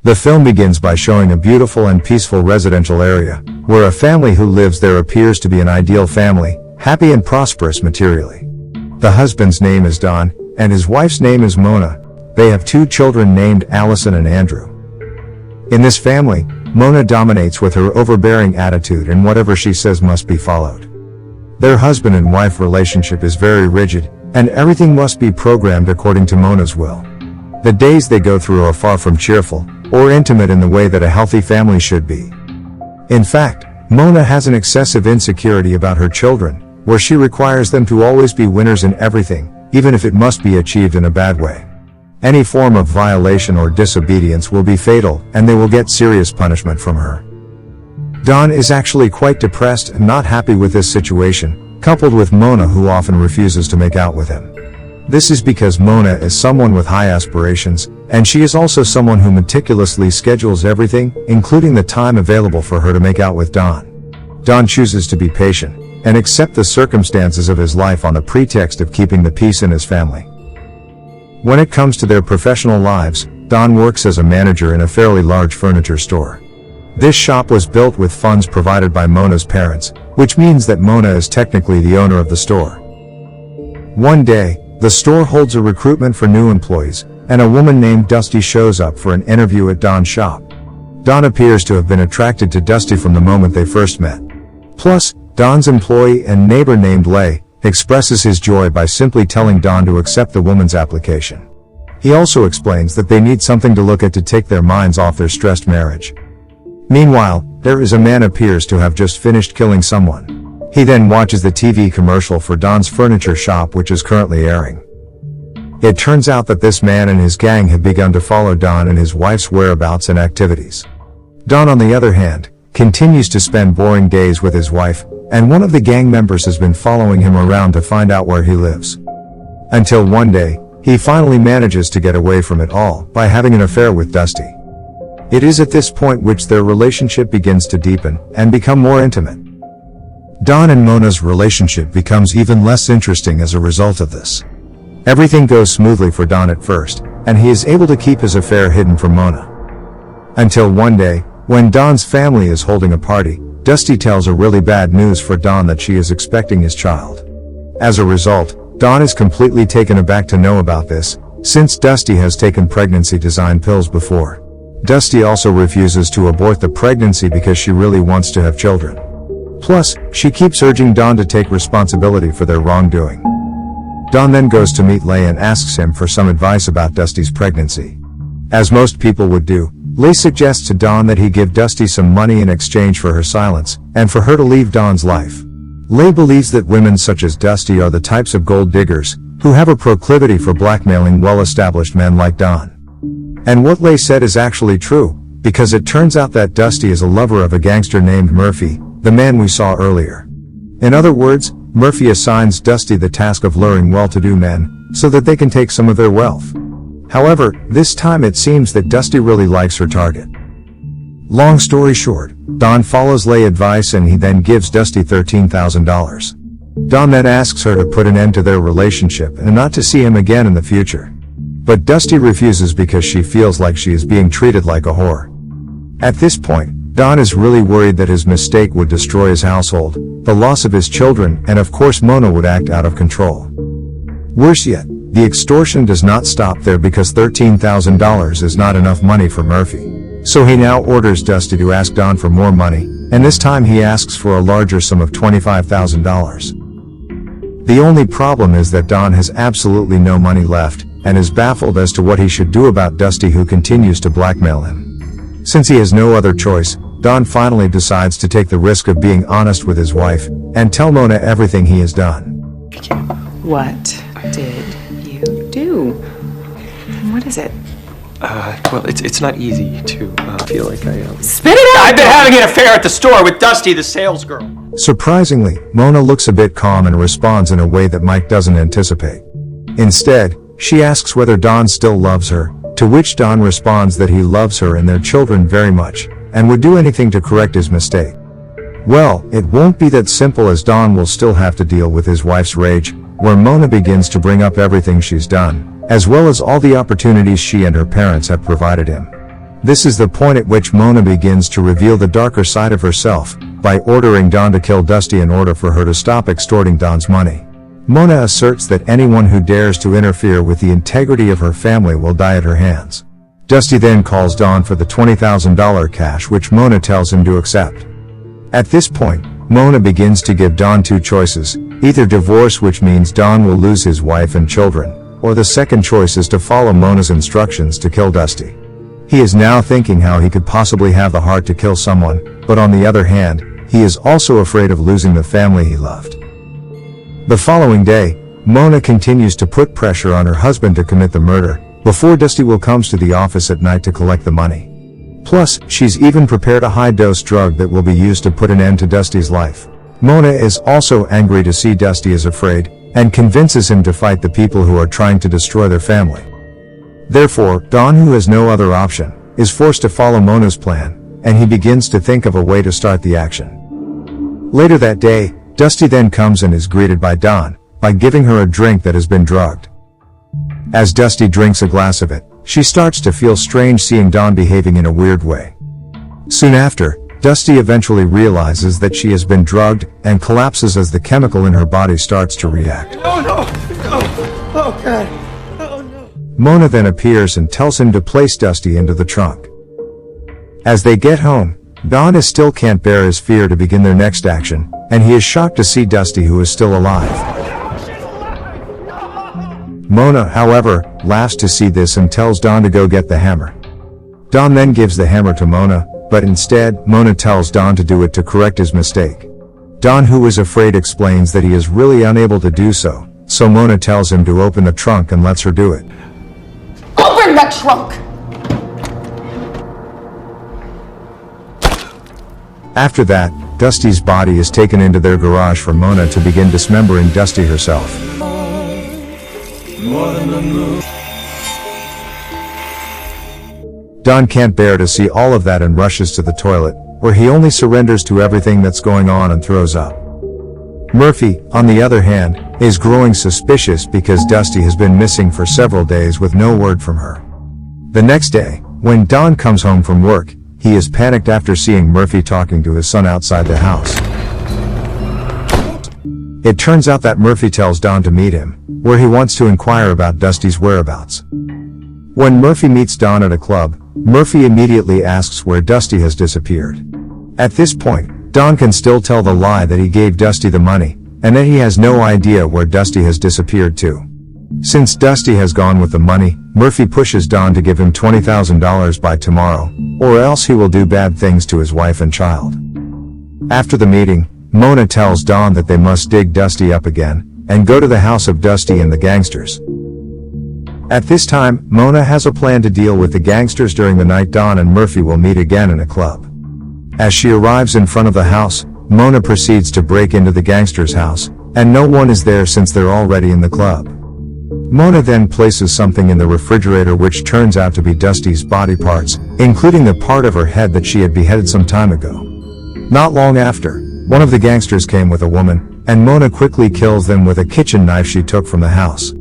The film begins by showing a beautiful and peaceful residential area, where a family who lives there appears to be an ideal family, happy and prosperous materially. The husband's name is Don, and his wife's name is Mona. They have 2 children named Allison and Andrew. In this family, Mona dominates with her overbearing attitude, and whatever she says must be followed. Their husband and wife relationship is very rigid, and everything must be programmed according to Mona's will. The days they go through are far from cheerful, or intimate in the way that a healthy family should be. In fact, Mona has an excessive insecurity about her children, where she requires them to always be winners in everything, even if it must be achieved in a bad way. Any form of violation or disobedience will be fatal, and they will get serious punishment from her. Don is actually quite depressed and not happy with this situation, coupled with Mona, who often refuses to make out with him. This is because Mona is someone with high aspirations, and she is also someone who meticulously schedules everything, including the time available for her to make out with Don. Don chooses to be patient, and accept the circumstances of his life on the pretext of keeping the peace in his family. When it comes to their professional lives, Don works as a manager in a fairly large furniture store. This shop was built with funds provided by Mona's parents, which means that Mona is technically the owner of the store. One day, the store holds a recruitment for new employees, and a woman named Dusty shows up for an interview at Don's shop. Don appears to have been attracted to Dusty from the moment they first met. Plus, Don's employee and neighbor named Lay expresses his joy by simply telling Don to accept the woman's application. He also explains that they need something to look at to take their minds off their stressed marriage. Meanwhile, there is a man appears to have just finished killing someone. He then watches the TV commercial for Don's furniture shop, which is currently airing. It turns out that this man and his gang have begun to follow Don and his wife's whereabouts and activities. Don, on the other hand, continues to spend boring days with his wife, and one of the gang members has been following him around to find out where he lives. Until one day, he finally manages to get away from it all by having an affair with Dusty. It is at this point which their relationship begins to deepen and become more intimate. Don and Mona's relationship becomes even less interesting as a result of this. Everything goes smoothly for Don at first, and he is able to keep his affair hidden from Mona. Until one day, when Don's family is holding a party, Dusty tells a really bad news for Don that she is expecting his child. As a result, Don is completely taken aback to know about this, since Dusty has taken pregnancy-design pills before. Dusty also refuses to abort the pregnancy because she really wants to have children. Plus, she keeps urging Don to take responsibility for their wrongdoing. Don then goes to meet Lay and asks him for some advice about Dusty's pregnancy. As most people would do, Lay suggests to Don that he give Dusty some money in exchange for her silence, and for her to leave Don's life. Lay believes that women such as Dusty are the types of gold diggers, who have a proclivity for blackmailing well-established men like Don. And what Lay said is actually true, because it turns out that Dusty is a lover of a gangster named Murphy, the man we saw earlier. In other words, Murphy assigns Dusty the task of luring well-to-do men, so that they can take some of their wealth. However, this time it seems that Dusty really likes her target. Long story short, Don follows Lay's advice and he then gives Dusty $13,000. Don then asks her to put an end to their relationship and not to see him again in the future. But Dusty refuses because she feels like she is being treated like a whore. At this point, Don is really worried that his mistake would destroy his household, the loss of his children, and of course Mona would act out of control. Worse yet, the extortion does not stop there because $13,000 is not enough money for Murphy. So he now orders Dusty to ask Don for more money, and this time he asks for a larger sum of $25,000. The only problem is that Don has absolutely no money left, and is baffled as to what he should do about Dusty, who continues to blackmail him. Since he has no other choice, Don finally decides to take the risk of being honest with his wife, and tell Mona everything he has done. What did you do? What is it? Well, it's not easy to feel like I am. Spit it out! I've been having an affair at the store with Dusty, the salesgirl. Surprisingly, Mona looks a bit calm and responds in a way that Mike doesn't anticipate. Instead, she asks whether Don still loves her, to which Don responds that he loves her and their children very much, and would do anything to correct his mistake. Well, it won't be that simple, as Don will still have to deal with his wife's rage, where Mona begins to bring up everything she's done, as well as all the opportunities she and her parents have provided him. This is the point at which Mona begins to reveal the darker side of herself, by ordering Don to kill Dusty in order for her to stop extorting Don's money. Mona asserts that anyone who dares to interfere with the integrity of her family will die at her hands. Dusty then calls Don for the $20,000 cash, which Mona tells him to accept. At this point, Mona begins to give Don two choices, either divorce, which means Don will lose his wife and children, or the second choice is to follow Mona's instructions to kill Dusty. He is now thinking how he could possibly have the heart to kill someone, but on the other hand, he is also afraid of losing the family he loved. The following day, Mona continues to put pressure on her husband to commit the murder, before Dusty will comes to the office at night to collect the money. Plus, she's even prepared a high-dose drug that will be used to put an end to Dusty's life. Mona is also angry to see Dusty is afraid, and convinces him to fight the people who are trying to destroy their family. Therefore, Don, who has no other option, is forced to follow Mona's plan, and he begins to think of a way to start the action. Later that day, Dusty then comes and is greeted by Don, by giving her a drink that has been drugged. As Dusty drinks a glass of it, she starts to feel strange seeing Don behaving in a weird way. Soon after, Dusty eventually realizes that she has been drugged, and collapses as the chemical in her body starts to react. Oh no! No! Oh God! Oh no! Mona then appears and tells him to place Dusty into the trunk. As they get home, Don still can't bear his fear to begin their next action, and he is shocked to see Dusty, who is still alive. Mona, however, laughs to see this and tells Don to go get the hammer. Don then gives the hammer to Mona, but instead, Mona tells Don to do it to correct his mistake. Don, who is afraid, explains that he is really unable to do so, so Mona tells him to open the trunk and lets her do it. Open the trunk! After that, Dusty's body is taken into their garage for Mona to begin dismembering Dusty herself. Don can't bear to see all of that and rushes to the toilet, where he only surrenders to everything that's going on and throws up. Murphy, on the other hand, is growing suspicious because Dusty has been missing for several days with no word from her. The next day, when Don comes home from work, he is panicked after seeing Murphy talking to his son outside the house. It turns out that Murphy tells Don to meet him, where he wants to inquire about Dusty's whereabouts. When Murphy meets Don at a club, Murphy immediately asks where Dusty has disappeared. At this point, Don can still tell the lie that he gave Dusty the money, and that he has no idea where Dusty has disappeared to. Since Dusty has gone with the money, Murphy pushes Don to give him $20,000 by tomorrow, or else he will do bad things to his wife and child. After the meeting, Mona tells Don that they must dig Dusty up again, and go to the house of Dusty and the gangsters. At this time, Mona has a plan to deal with the gangsters during the night. Don and Murphy will meet again in a club. As she arrives in front of the house, Mona proceeds to break into the gangsters' house, and no one is there since they're already in the club. Mona then places something in the refrigerator which turns out to be Dusty's body parts, including the part of her head that she had beheaded some time ago. Not long after, one of the gangsters came with a woman, and Mona quickly kills them with a kitchen knife she took from the house.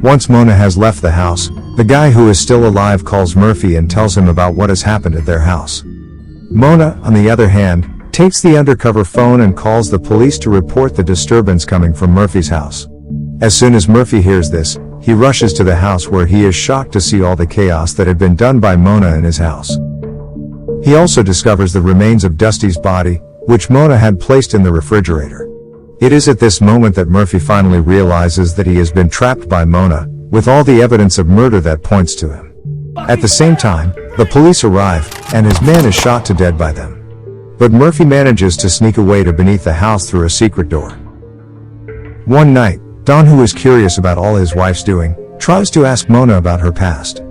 Once Mona has left the house, the guy who is still alive calls Murphy and tells him about what has happened at their house. Mona, on the other hand, takes the undercover phone and calls the police to report the disturbance coming from Murphy's house. As soon as Murphy hears this, he rushes to the house where he is shocked to see all the chaos that had been done by Mona in his house. He also discovers the remains of Dusty's body, which Mona had placed in the refrigerator. It is at this moment that Murphy finally realizes that he has been trapped by Mona, with all the evidence of murder that points to him. At the same time, the police arrive, and his man is shot to death by them. But Murphy manages to sneak away to beneath the house through a secret door. One night, Don, who is curious about all his wife's doing, tries to ask Mona about her past.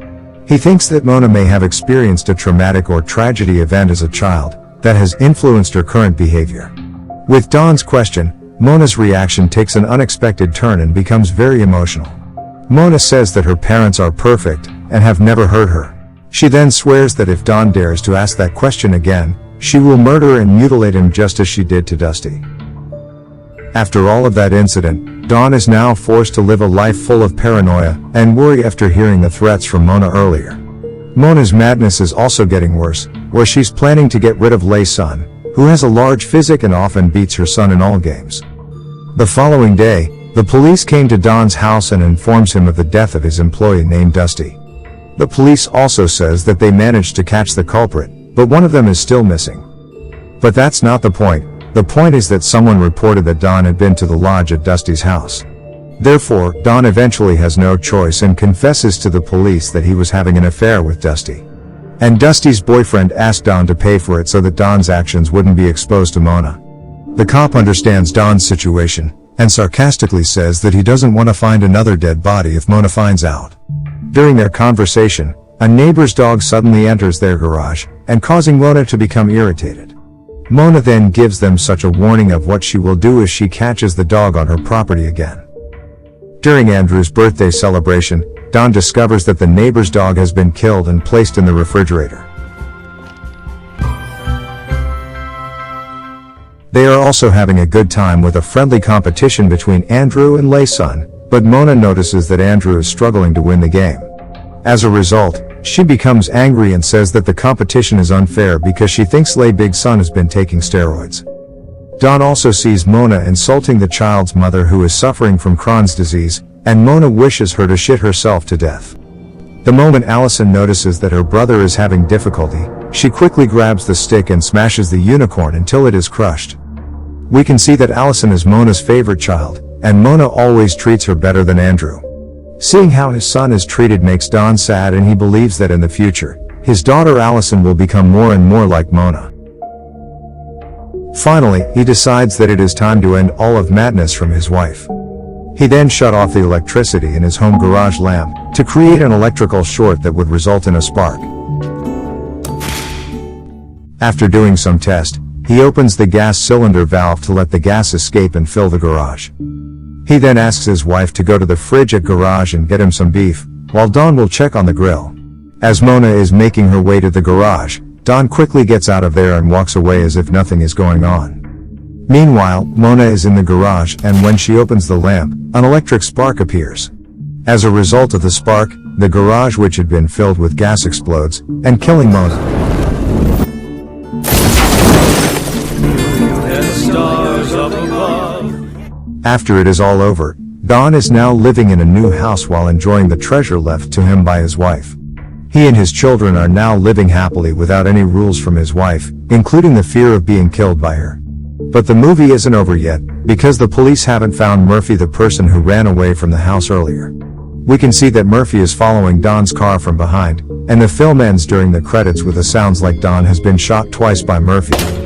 He thinks that Mona may have experienced a traumatic or tragedy event as a child, that has influenced her current behavior. With Don's question, Mona's reaction takes an unexpected turn and becomes very emotional. Mona says that her parents are perfect, and have never hurt her. She then swears that if Don dares to ask that question again, she will murder and mutilate him just as she did to Dusty. After all of that incident, Don is now forced to live a life full of paranoia and worry after hearing the threats from Mona earlier. Mona's madness is also getting worse, where she's planning to get rid of Lei's son, who has a large physique and often beats her son in all games. The following day, the police came to Don's house and informs him of the death of his employee named Dusty. The police also says that they managed to catch the culprit, but one of them is still missing. But that's not the point. The point is that someone reported that Don had been to the lodge at Dusty's house. Therefore, Don eventually has no choice and confesses to the police that he was having an affair with Dusty. And Dusty's boyfriend asked Don to pay for it so that Don's actions wouldn't be exposed to Mona. The cop understands Don's situation, and sarcastically says that he doesn't want to find another dead body if Mona finds out. During their conversation, a neighbor's dog suddenly enters their garage, and causing Mona to become irritated. Mona then gives them such a warning of what she will do if she catches the dog on her property again. During Andrew's birthday celebration, Don discovers that the neighbor's dog has been killed and placed in the refrigerator. They are also having a good time with a friendly competition between Andrew and Lei's son, but Mona notices that Andrew is struggling to win the game. As a result, she becomes angry and says that the competition is unfair because she thinks Lei's big son has been taking steroids. Don also sees Mona insulting the child's mother who is suffering from Crohn's disease, and Mona wishes her to shit herself to death. The moment Allison notices that her brother is having difficulty, she quickly grabs the stick and smashes the unicorn until it is crushed. We can see that Allison is Mona's favorite child, and Mona always treats her better than Andrew. Seeing how his son is treated makes Don sad, and he believes that in the future, his daughter Allison will become more and more like Mona. Finally, he decides that it is time to end all of madness from his wife. He then shut off the electricity in his home garage lamp to create an electrical short that would result in a spark. After doing some test, he opens the gas cylinder valve to let the gas escape and fill the garage. He then asks his wife to go to the fridge at garage and get him some beef, while Don will check on the grill. As Mona is making her way to the garage, Don quickly gets out of there and walks away as if nothing is going on. Meanwhile, Mona is in the garage, and when she opens the lamp, an electric spark appears. As a result of the spark, the garage which had been filled with gas explodes, and killing Mona. After it is all over, Don is now living in a new house while enjoying the treasure left to him by his wife. He and his children are now living happily without any rules from his wife, including the fear of being killed by her. But the movie isn't over yet, because the police haven't found Murphy, the person who ran away from the house earlier. We can see that Murphy is following Don's car from behind, and the film ends during the credits with the sounds like Don has been shot twice by Murphy.